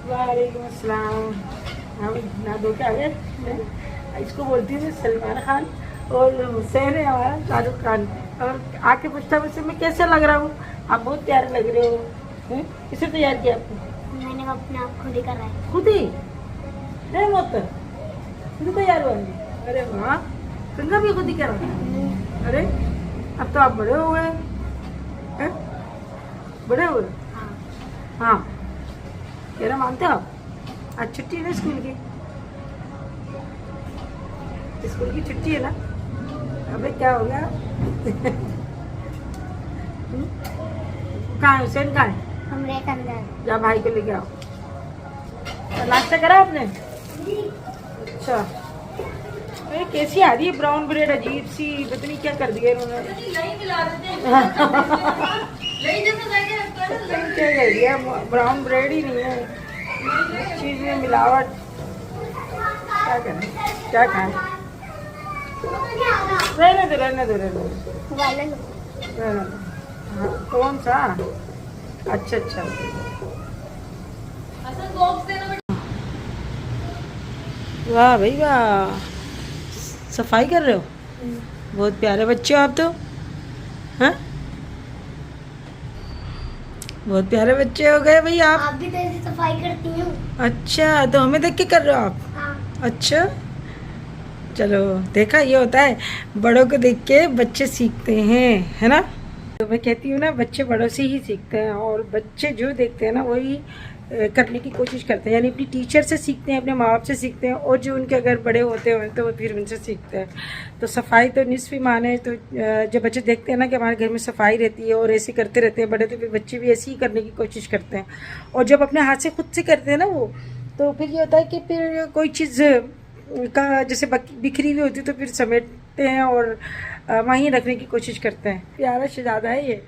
वालेकुम अस्सलाम। हम ना धो के आ गए। इसको बोलती हूँ सलमान खान और हुसैन है हमारा शाहरुख खान। और आके पूछता मुझसे मैं कैसा लग रहा हूँ। आप बहुत प्यारे लग रहे हो। किसने तैयार किया आपको? मैंने अपने आप खुद ही करा है। खुद ही? नहीं मत खुद तैयार हुआ? अरे वाह, कंगा भी खुद ही करा। अरे अब तो आप बड़े हो गए। बड़े हो गए? हाँ, कहना मानते हो आप? आज छुट्टी है ना स्कूल की? स्कूल की छुट्टी है ना? अबे क्या हो गया? कहाँ है हुसैन? कहाँ है? हमरे के अंदर। जा भाई को लेके आओ। नाश्ता करा आपने? अच्छा, अरे कैसी आ रही है ब्राउन ब्रेड, अजीब सी, पता नहीं क्या कर दिया इन्होंने। क्या कर दिया, ब्राउन ब्रेड ही नहीं है, चीज में मिलावट। क्या करें, क्या खाएं? रहने दो रहने दो रहने दो रहने दो। हाँ, कौन सा? अच्छा अच्छा, वाह भाई वाह, सफाई कर रहे हो? बहुत प्यारे बच्चे हो आप तो। हाँ, बहुत प्यारे बच्चे हो गए भाई आप। आप भी तो ऐसी सफाई करती हूँ। अच्छा, तो हमें देख के कर रहे हो आप? हाँ। अच्छा, चलो, देखा ये होता है, बड़ों को देख के बच्चे सीखते हैं, है ना? तो मैं कहती हूँ ना, बच्चे बड़ों से ही सीखते हैं, और बच्चे जो देखते हैं ना वही करने की कोशिश करते हैं। यानी अपनी टीचर से सीखते हैं, अपने माँ बाप से सीखते हैं, और जो उनके अगर बड़े होते हैं तो वो फिर उनसे सीखते हैं। तो सफाई तो निस्फ ईमान है। तो जब बच्चे देखते हैं ना कि हमारे घर में सफाई रहती है और ऐसे करते रहते हैं बड़े, तो फिर बच्चे भी ऐसे ही करने की कोशिश करते हैं। और जब अपने हाथ से खुद से करते हैं ना वो, तो फिर ये होता है कि फिर कोई चीज़ का जैसे बिखरी हुई होती है तो फिर समेटते हैं और वहीं रखने की कोशिश करते हैं। प्यारा शहजादा है ये।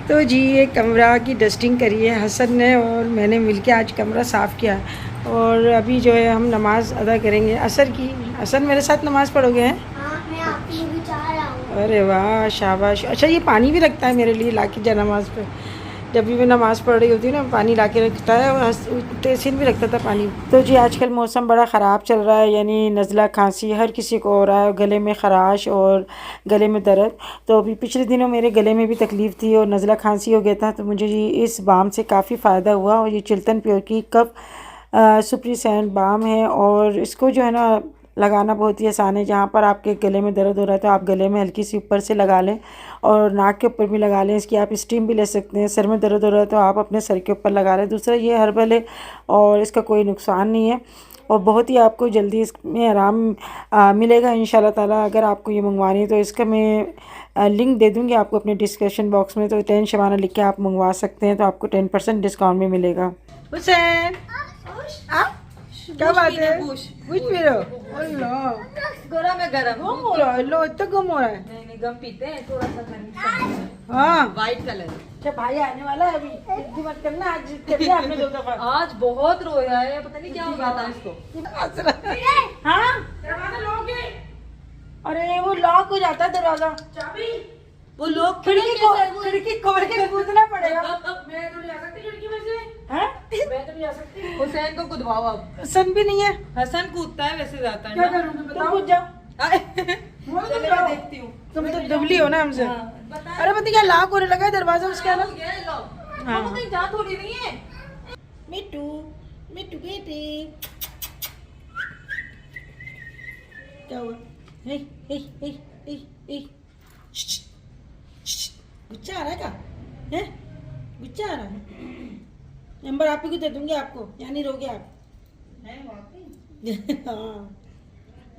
तो जी, ये कमरा की डस्टिंग करी है हसन ने और मैंने मिलके आज कमरा साफ़ किया है। और अभी जो है हम नमाज़ अदा करेंगे असर की। हसन मेरे साथ नमाज़ पढ़ोगे हैं? हाँ, मैं आपकी भी चाह रहा हूँ। अरे वाह, शाबाश। अच्छा, ये पानी भी रखता है मेरे लिए ला के नमाज़ पे। जब भी मैं नमाज़ पढ़ रही होती हूँ ना, पानी ला के रखता है, और तहसीन भी रखता था पानी। तो जी, आजकल मौसम बड़ा ख़राब चल रहा है, यानी नज़ला खांसी हर किसी को हो रहा है, गले में ख़राश और गले में दर्द। तो अभी पिछले दिनों मेरे गले में भी तकलीफ़ थी और नज़ला खांसी हो गया था, तो मुझे जी इस बाम से काफ़ी फ़ायदा हुआ। और ये चिल्तन प्योर की कफ सुप्रीसेंट बाम है, और इसको जो है ना लगाना बहुत ही आसान है। जहाँ पर आपके गले में दर्द हो रहा है तो आप गले में हल्की सी ऊपर से लगा लें, और नाक के ऊपर भी लगा लें। इसकी आप स्टीम भी ले सकते हैं। सर में दर्द हो रहा है तो आप अपने सर के ऊपर लगा लें। दूसरा, ये हर्बल है और इसका कोई नुकसान नहीं है, और बहुत ही आपको जल्दी इसमें आराम मिलेगा इंशाल्लाह ताला। अगर आपको ये मंगवानी है तो इसका मैं लिंक दे दूँगी आपको अपने डिस्क्रिप्शन बॉक्स में, तो 10 शबाना लिख के आप मंगवा सकते हैं, तो आपको 10% डिस्काउंट भी मिलेगा। हुसैन, क्या बात है? कुछ पी रहे हो? गरम है गरम। गम हो रहा है? लो, इतना गम हो रहा है? नहीं गम पीते हैं थोड़ा सा। हाँ, वाइट कलर। अच्छा, भाई आने वाला है अभी, जिद्दी मत करना। आज कर लिया आपने 2 दफा। आज बहुत रोया है, पता नहीं क्या हो गया था इसको। हाँ, अरे वो लॉक हो जाता है दरवाजा। चाबी वो लोग खिड़की खोल के कूदना पड़ेगा। मैं तो नहीं आ सकती खिड़की में से। हैं? मैं तो नहीं आ सकती। हुसैन को कूदवाओ अब। सन भी नहीं है। हसन कूदता है वैसे जाता है क्या ना। करूँ, तुम कूद जाओ। चलो मैं देखती हूँ। तुम तो दुबली हो ना हमसे। हाँ, अरे पता क्या, लॉक होने लगा है दरवाजा उसके ना। हाँ, कहीं जा थोड़ी नहीं है। मिट्टू, मिट्टू बेटे, क्या हुआ? हे हे हे हे हे, गुस्सा आ रहा है क्या? हैं? गुस्सा आ रहा है? नंबर आप ही को दे दूंगी आपको, यानी रहोगे आप। हाँ,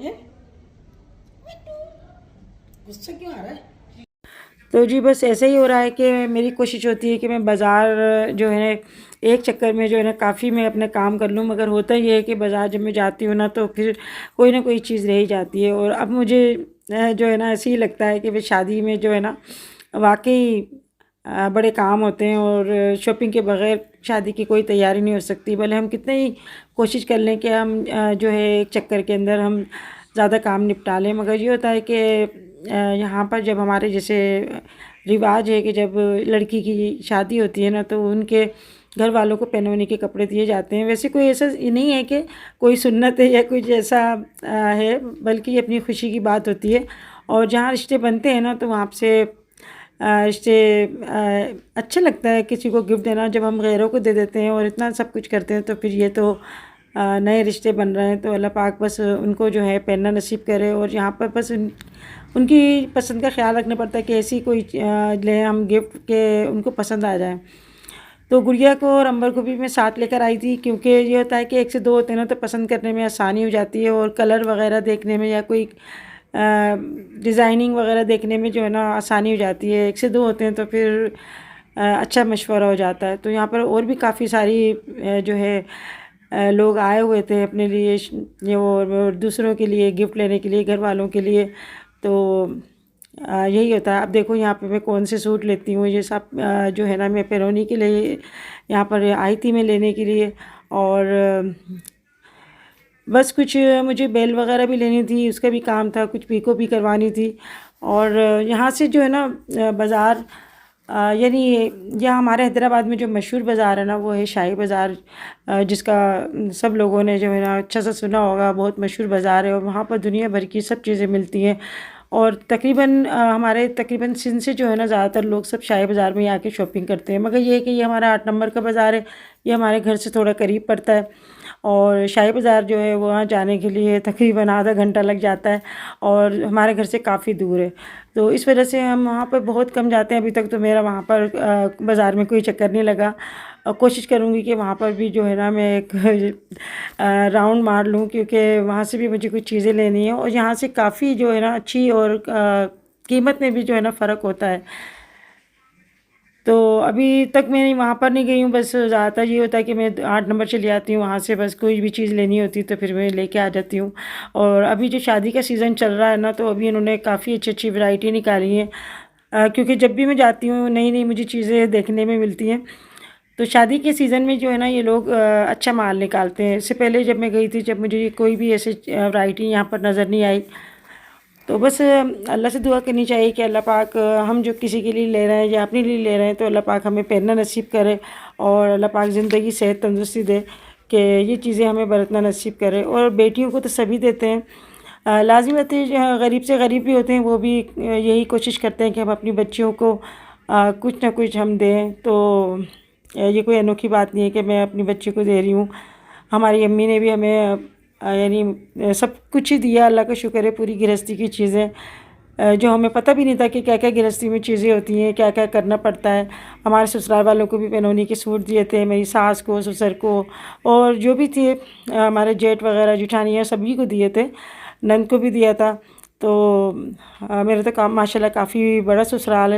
हैं? गुस्सा क्यों आ रहा है? तो जी बस ऐसे ही हो रहा है कि मेरी कोशिश होती है कि मैं बाज़ार जो है एक चक्कर में जो है ना काफ़ी मैं अपना काम कर लूँ, मगर होता ये है कि बाज़ार जब मैं जाती हूँ ना तो फिर कोई ना कोई चीज़ रह ही जाती है। और अब मुझे जो है ना ऐसे ही लगता है कि भाई शादी में जो है ना वाकई बड़े काम होते हैं और शॉपिंग के बगैर शादी की कोई तैयारी नहीं हो सकती। भले हम कितने ही कोशिश कर लें कि हम जो है एक चक्कर के अंदर हम ज़्यादा काम निपटा लें, मगर ये होता है कि यहाँ पर जब हमारे जैसे रिवाज है कि जब लड़की की शादी होती है ना, तो उनके घर वालों को पहनने के कपड़े दिए जाते हैं। वैसे कोई ऐसा नहीं है कि कोई सुन्नत है या कुछ ऐसा है, बल्कि ये अपनी खुशी की बात होती है। और जहाँ रिश्ते बनते हैं ना, तो वहाँ से रिश्ते अच्छा लगता है किसी को गिफ्ट देना। जब हम गैरों को दे देते हैं और इतना सब कुछ करते हैं, तो फिर ये तो नए रिश्ते बन रहे हैं। तो अल्लाह पाक बस उनको जो है पहनना नसीब करे। और यहाँ पर बस उनकी पसंद का ख्याल रखना पड़ता है कि ऐसी कोई ले हम गिफ्ट के उनको पसंद आ जाए। तो गुड़िया को और अंबर को भी मैं साथ लेकर आई थी, क्योंकि ये होता है कि एक से दो होते हैं ना, तो पसंद करने में आसानी हो जाती है और कलर वगैरह देखने में या कोई डिज़ाइनिंग वगैरह देखने में जो है ना आसानी हो जाती है। एक से दो होते हैं तो फिर अच्छा मशवरा हो जाता है। तो यहाँ पर और भी काफ़ी सारी जो है लोग आए हुए थे अपने लिए ये और दूसरों के लिए गिफ्ट लेने के लिए, घर वालों के लिए। तो यही होता है। अब देखो यहाँ पे मैं कौन से सूट लेती हूँ, ये सब जो है ना मैं पेरोनी के लिए यहाँ पर आई थी मैं लेने के लिए। और बस कुछ मुझे बेल वगैरह भी लेनी थी, उसका भी काम था, कुछ पीको भी करवानी थी। और यहाँ से जो है ना बाज़ार यानी यहाँ हमारे हैदराबाद में जो मशहूर बाज़ार है ना, वो है शाही बाज़ार, जिसका सब लोगों ने जो है ना अच्छा सा सुना होगा। बहुत मशहूर बाज़ार है और वहाँ पर दुनिया भर की सब चीज़ें मिलती हैं। और तकरीबन हमारे तकरीबन सिंध से जो है ना ज़्यादातर लोग सब शाही बाज़ार में ही आके शॉपिंग करते हैं। मगर ये है कि ये हमारा 8 नंबर का बाज़ार है, ये हमारे घर से थोड़ा करीब पड़ता है। और शाही बाज़ार जो है वहाँ जाने के लिए तकरीबन आधा घंटा लग जाता है और हमारे घर से काफ़ी दूर है। तो इस वजह से हम वहाँ पर बहुत कम जाते हैं। अभी तक तो मेरा वहाँ पर बाज़ार में कोई चक्कर नहीं लगा। कोशिश करूँगी कि वहाँ पर भी जो है ना मैं एक राउंड मार लूँ, क्योंकि वहाँ से भी मुझे कुछ चीज़ें लेनी है। और यहाँ से काफ़ी जो है ना अच्छी और कीमत में भी जो है ना फ़र्क होता है। तो अभी तक मैं वहाँ पर नहीं गई हूँ। बस ज़्यादातर ये होता है कि मैं 8 नंबर चली आती हूँ, वहाँ से बस कोई भी चीज़ लेनी होती है तो फिर मैं लेके आ जाती हूँ। और अभी जो शादी का सीज़न चल रहा है ना, तो अभी इन्होंने काफ़ी अच्छी अच्छी वैरायटी निकाली है, क्योंकि जब भी मैं जाती हूँ नई नई मुझे चीज़ें देखने में मिलती हैं। तो शादी के सीज़न में जो है ना ये लोग अच्छा माल निकालते हैं। इससे पहले जब मैं गई थी, जब मुझे कोई भी ऐसी वैरायटी यहाँ पर नज़र नहीं आई। तो बस अल्लाह से दुआ करनी चाहिए कि अल्लाह पाक हम जो किसी के लिए ले रहे हैं या अपने लिए ले रहे हैं, तो अल्लाह पाक हमें पहनना नसीब करे और अल्लाह पाक ज़िंदगी सेहत तंदुरुस्ती दे कि ये चीज़ें हमें बरतना नसीब करे। और बेटियों को तो सभी देते हैं, लाज़मी बात है जो गरीब से गरीब भी होते हैं वो भी यही कोशिश करते हैं कि हम अपनी बच्चियों को कुछ ना कुछ हम दें। तो ये कोई अनोखी बात नहीं है कि मैं अपनी बच्ची को दे रही हूँ। हमारी अम्मी ने भी हमें यानी सब कुछ ही दिया, अल्लाह का शुक्र है। पूरी गृहस्थी की चीज़ें जो हमें पता भी नहीं था कि क्या क्या गृहस्थी में चीज़ें होती हैं, क्या क्या करना पड़ता है। हमारे ससुराल वालों को भी पहनौनी के सूट दिए थे, मेरी सास को, ससुर को, और जो भी थे हमारे जेठ वगैरह जेठानियाँ सभी को दिए थे, नंद को भी दिया था। तो मेरा तो काम माशाल्लाह काफ़ी बड़ा ससुराल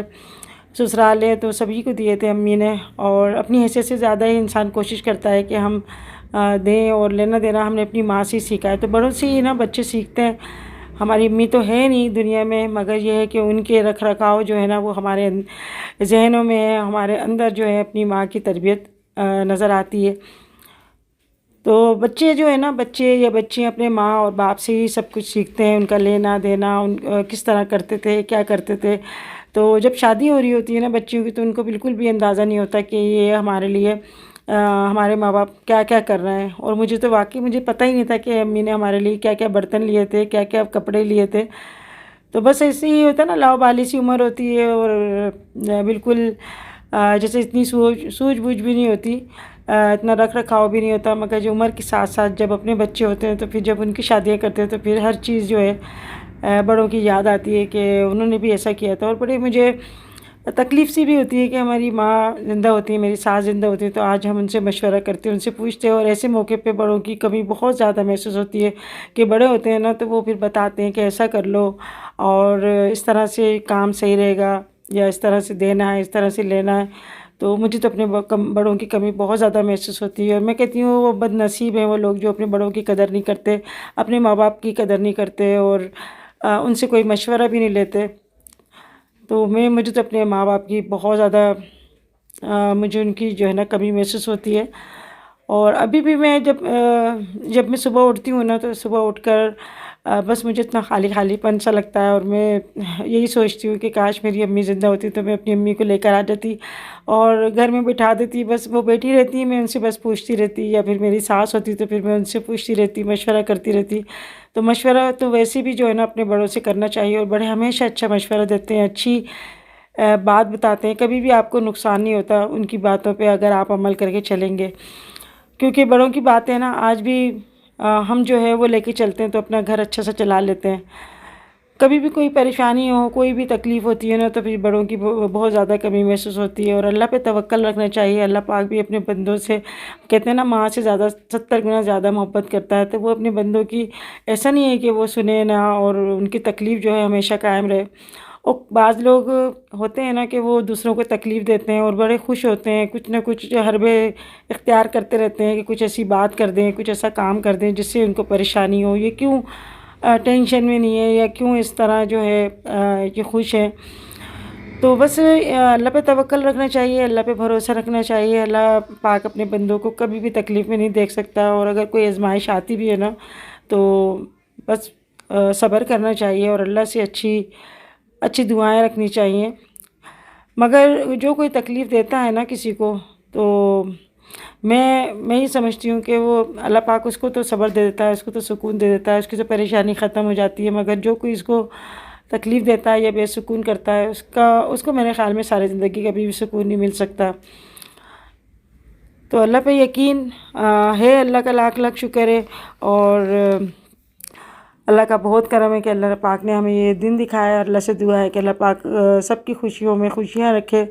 है, तो सभी को दिए थे अम्मी ने। और अपनी हैसियत से ज़्यादा ही इंसान कोशिश करता है कि हम दें, और लेना देना हमने अपनी माँ से ही सीखा है। तो बड़ों से ही ना बच्चे सीखते हैं। हमारी अम्मी तो है नहीं दुनिया में, मगर ये है कि उनके रख रखाव जो है ना वो हमारे जहनों में है, हमारे अंदर जो है अपनी माँ की तरबियत नज़र आती है। तो बच्चे जो है ना, बच्चे या बच्चियाँ अपने माँ और बाप से ही सब कुछ सीखते हैं, उनका लेना देना, उन किस तरह करते थे, क्या करते थे। तो जब शादी हो रही होती है ना बच्चियों की, तो उनको बिल्कुल भी अंदाज़ा नहीं होता कि ये हमारे लिए हमारे माँ बाप क्या क्या कर रहे हैं। और मुझे तो वाकई मुझे पता ही नहीं था कि अम्मी ने हमारे लिए क्या क्या बर्तन लिए थे, क्या क्या कपड़े लिए थे। तो बस ऐसे ही होता है ना, लावाबाली सी उम्र होती है और बिल्कुल जैसे इतनी सूझबूझ भी नहीं होती, इतना रख रखाव भी नहीं होता। मगर जो उम्र के साथ साथ जब अपने बच्चे होते हैं, तो फिर जब उनकी शादियाँ करते हैं, तो फिर हर चीज़ जो है बड़ों की याद आती है कि उन्होंने भी ऐसा किया था। और बड़े मुझे तकलीफ़ सी भी होती है कि हमारी माँ ज़िंदा होती है, मेरी सास ज़िंदा होती है, तो आज हम उनसे मशवरा करते हैं, उनसे पूछते हैं। और ऐसे मौके पे बड़ों की कमी बहुत ज़्यादा महसूस होती है कि बड़े होते हैं ना, तो वो फिर बताते हैं कि ऐसा कर लो और इस तरह से काम सही रहेगा, या इस तरह से देना है, इस तरह से लेना है। तो मुझे तो अपने बड़ों की कमी बहुत ज़्यादा महसूस होती है। और मैं कहती हूँ वो बदनसीब हैं वो लोग जो अपने बड़ों की कदर नहीं करते, अपने माँ बाप की कदर नहीं करते और उनसे कोई मशवरा भी नहीं लेते। तो मुझे तो अपने माँ बाप की बहुत ज़्यादा मुझे उनकी जो है ना कमी महसूस होती है। और अभी भी मैं जब मैं सुबह उठती हूँ ना, तो सुबह उठकर बस मुझे इतना खाली खालीपन सा लगता है, और मैं यही सोचती हूँ कि काश मेरी अम्मी ज़िंदा होती तो मैं अपनी अम्मी को लेकर आ जाती और घर में बिठा देती। बस वो बैठी रहती, मैं उनसे बस पूछती रहती, या फिर मेरी सास होती तो फिर मैं उनसे पूछती रहती, मशवरा करती रहती। तो मशवरा तो वैसे भी जो है ना अपने बड़ों से करना चाहिए, और बड़े हमेशा अच्छा मशवरा देते हैं, अच्छी बात बताते हैं। कभी भी आपको नुकसान नहीं होता उनकी बातों पे अगर आप अमल करके चलेंगे, क्योंकि बड़ों की बातें ना आज भी हम जो है वो लेके चलते हैं तो अपना घर अच्छा सा चला लेते हैं। कभी भी कोई परेशानी हो, कोई भी तकलीफ़ होती है ना, तो फिर बड़ों की बहुत ज़्यादा कमी महसूस होती है। और अल्लाह पे तवक्कल रखना चाहिए। अल्लाह पाक भी अपने बंदों से, कहते हैं ना, माँ से ज़्यादा 70 गुना ज़्यादा मोहब्बत करता है। तो वो अपने बंदों की, ऐसा नहीं है कि वो सुने ना और उनकी तकलीफ़ जो है हमेशा कायम रहे। और बाज़ लोग होते हैं ना कि वो दूसरों को तकलीफ़ देते हैं और बड़े खुश होते हैं, कुछ ना कुछ हरबे इख्तियार करते रहते हैं कि कुछ ऐसी बात कर दें, कुछ ऐसा काम कर दें जिससे उनको परेशानी हो। ये क्यों टेंशन में नहीं है, या क्यों इस तरह जो है ये खुश है। तो बस अल्लाह पे तवक्कल रखना चाहिए, अल्लाह पे भरोसा रखना चाहिए। अल्लाह पाक अपने बंदों को कभी भी तकलीफ़ में नहीं देख सकता। और अगर कोई आजमाइश आती भी है ना, तो बस सब्र करना चाहिए और अल्लाह से अच्छी अच्छी दुआएं रखनी चाहिए। मगर जो कोई तकलीफ़ देता है ना किसी को, तो मैं ही समझती हूँ कि वो अल्लाह पाक उसको तो सब्र दे देता है, उसको तो सुकून दे देता है, उसकी तो परेशानी ख़त्म हो जाती है। मगर जो कोई इसको तकलीफ़ देता है या बेसुकून करता है, उसको मेरे ख़्याल में सारी ज़िंदगी कभी भी सुकून नहीं मिल सकता। तो अल्लाह पे यकीन है, अल्लाह का लाख लाख शुक्र है। और अल्लाह का बहुत करम है कि अल्लाह पाक ने हमें ये दिन दिखाया है। अल्लाह से दुआ है कि अल्लाह पाक सबकी खुशियों में खुशियाँ रखे।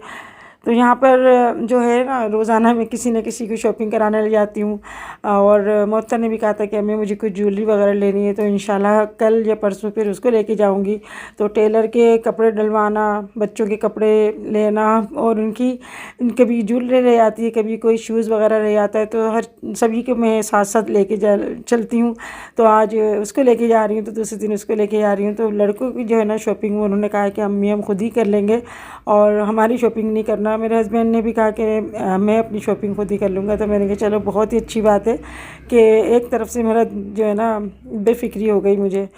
तो यहाँ पर जो है ना, रोज़ाना मैं किसी न किसी को शॉपिंग कराने ले जाती हूँ। और मोहतर ने भी कहा था कि हमें मुझे कुछ ज्वेलरी वगैरह लेनी है, तो इंशाल्लाह कल या परसों फिर उसको लेके जाऊँगी। तो टेलर के कपड़े डलवाना, बच्चों के कपड़े लेना, और कभी ज्वेलरी ले आती है, कभी कोई शूज़ वगैरह ले आता है, तो हर सभी को मैं साथ साथ लेके चलती हूँ। तो आज उसको लेके जा रही हूँ, तो दूसरे दिन उसको लेके जा रही हूँ। तो लड़कों की जो है ना शॉपिंग, उन्होंने कहा कि अम्मी हम खुद ही कर लेंगे और हमारी शॉपिंग नहीं करना। मेरे हस्बैंड ने भी कहा कि मैं अपनी शॉपिंग खुद ही कर लूँगा। तो मैंने कहा चलो बहुत ही अच्छी बात है कि एक तरफ से मेरा जो है ना बेफिक्री हो गई मुझे।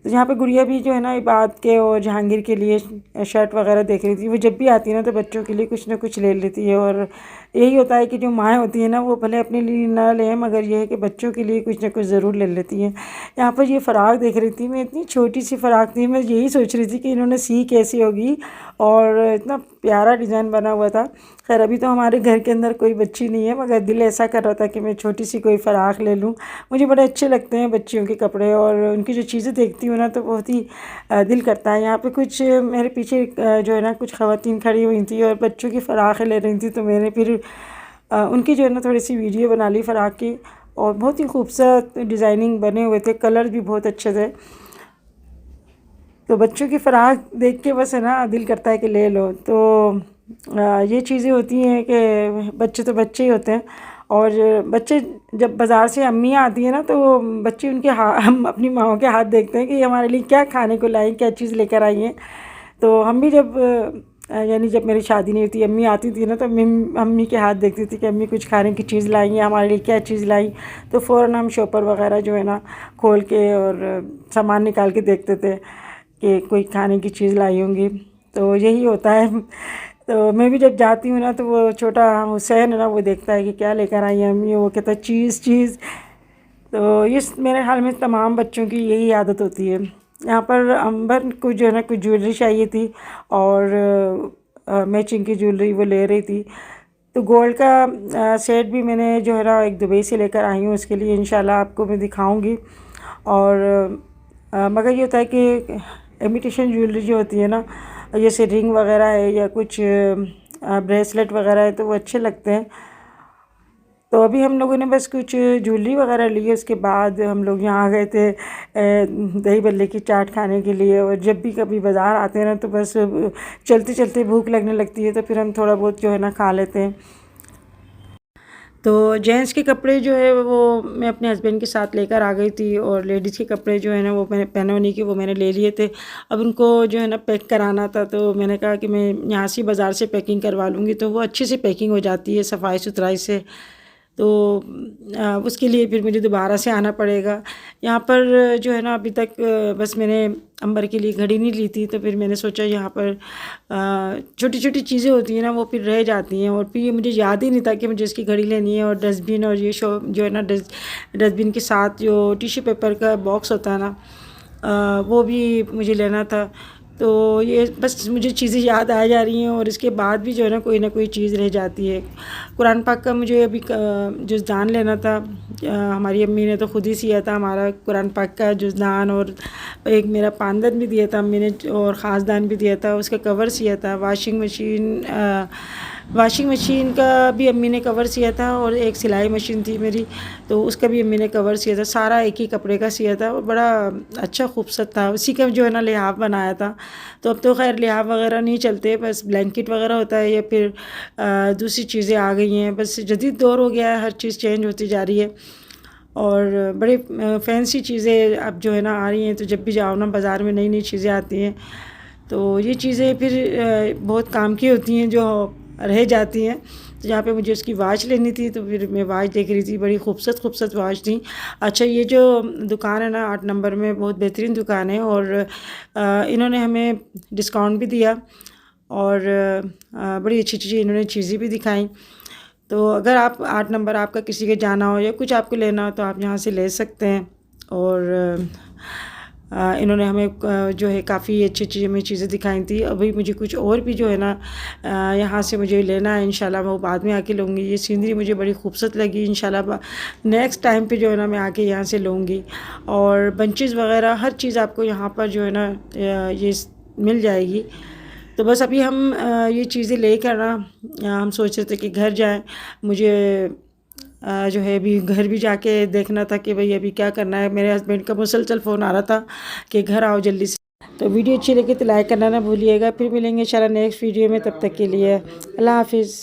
तो यहाँ पे गुड़िया भी जो है ना इबाद के और जहांगीर के लिए शर्ट वगैरह देख रही थी। वो जब भी आती है ना तो बच्चों के लिए कुछ ना कुछ ले लेती है। और यही होता है कि जो माएँ होती हैं ना, वो भले अपने लिए ना लें, मगर ये है कि बच्चों के लिए कुछ ना कुछ ज़रूर ले लेती हैं। यहाँ पर ये फ़राक देख रही थी मैं, इतनी छोटी सी फ़राक थी। मैं यही सोच रही थी कि इन्होंने सी कैसी होगी, और इतना प्यारा डिज़ाइन बना हुआ था। खैर अभी तो हमारे घर के अंदर कोई बच्ची नहीं है, मगर दिल ऐसा कर रहा था कि मैं छोटी सी कोई फ़राक ले लूँ। मुझे बड़े अच्छे लगते हैं बच्चियों के कपड़े, और उनकी जो चीज़ें देखती हूँ ना तो बहुत ही दिल करता है। यहाँ पे कुछ मेरे पीछे जो है ना कुछ ख़वातीन खड़ी हुई थी और बच्चों की फ़राखें ले रही थी। तो मैंने फिर उनकी जो है ना थोड़ी सी वीडियो बना ली फ़राक की, और बहुत ही खूबसूरत डिज़ाइनिंग बने हुए थे, कलर भी बहुत अच्छे थे। तो बच्चों की फ़राक देख के बस है ना दिल करता है कि ले लो। तो ये चीज़ें होती हैं कि बच्चे तो बच्चे ही होते हैं, और बच्चे जब बाज़ार से अम्मियाँ आती हैं ना, तो बच्चे उनके हम अपनी माओं के हाथ देखते हैं कि हमारे लिए क्या खाने को लाई, क्या चीज़ लेकर आई हैं। तो हम भी जब यानी जब मेरी शादी नहीं होती, अम्मी आती थी ना, तो अम्मी के हाथ देखती थी कि अम्मी कुछ खाने की चीज़ लाई है, हमारे लिए क्या चीज़ लाई। तो फ़ौरन हम शॉपर वगैरह जो है ना खोल के और सामान निकाल के देखते थे कि कोई खाने की चीज़ लाई होंगी। तो यही होता है। तो मैं भी जब जाती हूँ ना, तो वो छोटा हुसैन है ना, वो देखता है कि क्या लेकर आई है अम्मी, वो कहता है चीज़ चीज़। तो इस मेरे ख्याल में तमाम बच्चों की यही आदत होती है। यहाँ पर अंबर को जो है ना कुछ ज्वेलरी चाहिए थी, और मैचिंग की ज्वेलरी वो ले रही थी। तो गोल्ड का सेट भी मैंने जो है ना एक दुबई से लेकर आई हूँ, उसके लिए इंशाल्लाह आपको मैं दिखाऊंगी। और मगर ये होता है कि इमिटेशन ज्वेलरी जो होती है ना, जैसे रिंग वगैरह है या कुछ ब्रेसलेट वगैरह है, तो वो अच्छे लगते हैं। तो अभी हम लोगों ने बस कुछ ज्वेलरी वगैरह ली है, उसके बाद हम लोग यहाँ गए थे दही बल्ले की चाट खाने के लिए। और जब भी कभी बाज़ार आते हैं ना, तो बस चलते चलते भूख लगने लगती है, तो फिर हम थोड़ा बहुत जो है ना खा लेते हैं। तो जेंट्स के कपड़े जो है वो मैं अपने हस्बैंड के साथ लेकर आ गई थी, और लेडीज़ के कपड़े जो है ना वो मैंने पहने होने के वो मैंने ले लिए थे। अब उनको जो है ना पैक कराना था, तो मैंने कहा कि मैं यहाँ से बाज़ार से पैकिंग करवा लूँगी, तो वो अच्छे से पैकिंग हो जाती है सफाई सुथराई से। तो उसके लिए फिर मुझे दोबारा से आना पड़ेगा यहाँ पर। जो है ना अभी तक बस मैंने अंबर के लिए घड़ी नहीं ली थी, तो फिर मैंने सोचा यहाँ पर छोटी छोटी चीज़ें होती हैं ना वो फिर रह जाती हैं, और फिर ये मुझे याद ही नहीं था कि मुझे इसकी घड़ी लेनी है। और डस्टबिन, और ये जो है ना डस्टबिन के साथ जो टिश्यू पेपर का बॉक्स होता है ना वो भी मुझे लेना था। तो ये बस मुझे चीज़ें याद आ जा रही हैं, और इसके बाद भी जो है ना कोई चीज़ रह जाती है। कुरान पाक का मुझे अभी जुज़दान लेना था। हमारी अम्मी ने तो ख़ुद ही सिया था हमारा कुरान पाक का जुज़दान, और एक मेरा पानदन भी दिया था अम्मी ने, और ख़ासदान भी दिया था, उसका कवर सिया था। वाशिंग मशीन का भी अम्मी ने कवर सिया था, और एक सिलाई मशीन थी मेरी, तो उसका भी अम्मी ने कवर सिया था। सारा एक ही कपड़े का सिया था, और बड़ा अच्छा खूबसूरत था। उसी का जो है ना लिहाफ बनाया था। तो अब तो खैर लिहाफ वगैरह नहीं चलते, बस ब्लैंकेट वगैरह होता है, या फिर दूसरी चीज़ें आ गई हैं। बस जदीद दौर हो गया है, हर चीज़ चेंज होती जा रही है, और बड़े फैंसी चीज़ें अब जो है ना आ रही हैं। तो जब भी जाओ ना बाज़ार में नई नई चीज़ें आती हैं, तो ये चीज़ें फिर बहुत काम की होती हैं जो रह जाती हैं। तो यहाँ पे मुझे उसकी वाच लेनी थी, तो फिर मैं वाच देख रही थी, बड़ी खूबसूरत वाच थी। अच्छा, ये जो दुकान है ना 8 नंबर में, बहुत बेहतरीन दुकान है, और इन्होंने हमें डिस्काउंट भी दिया, और बड़ी अच्छी अच्छी इन्होंने चीज़ें भी दिखाई। तो अगर आप 8 नंबर आपका किसी के जाना हो या कुछ आपको लेना हो, तो आप यहाँ से ले सकते हैं। और इन्होंने हमें जो है काफ़ी अच्छी अच्छी हमें चीज़ें दिखाई थी। अभी मुझे कुछ और भी जो है ना यहाँ से मुझे लेना है, इंशाल्लाह मैं वो बाद में आके लूँगी। ये सीनरी मुझे बड़ी खूबसूरत लगी, इंशाल्लाह नेक्स्ट टाइम पे जो है ना मैं आके यहाँ से लूँगी। और बंचेस वगैरह हर चीज़ आपको यहाँ पर जो है ना ये मिल जाएगी। तो बस अभी हम ये चीज़ें लेकर ना हम सोच रहे थे कि घर जाएँ। मुझे जो है अभी घर भी जाके देखना था कि भाई अभी क्या करना है। मेरे हस्बैंड का मुसलसल फ़ोन आ रहा था कि घर आओ जल्दी से। तो वीडियो अच्छी लगी तो लाइक करना ना भूलिएगा। फिर मिलेंगे इंशाल्लाह नेक्स्ट वीडियो में, तब तक के लिए अल्लाह हाफिज़।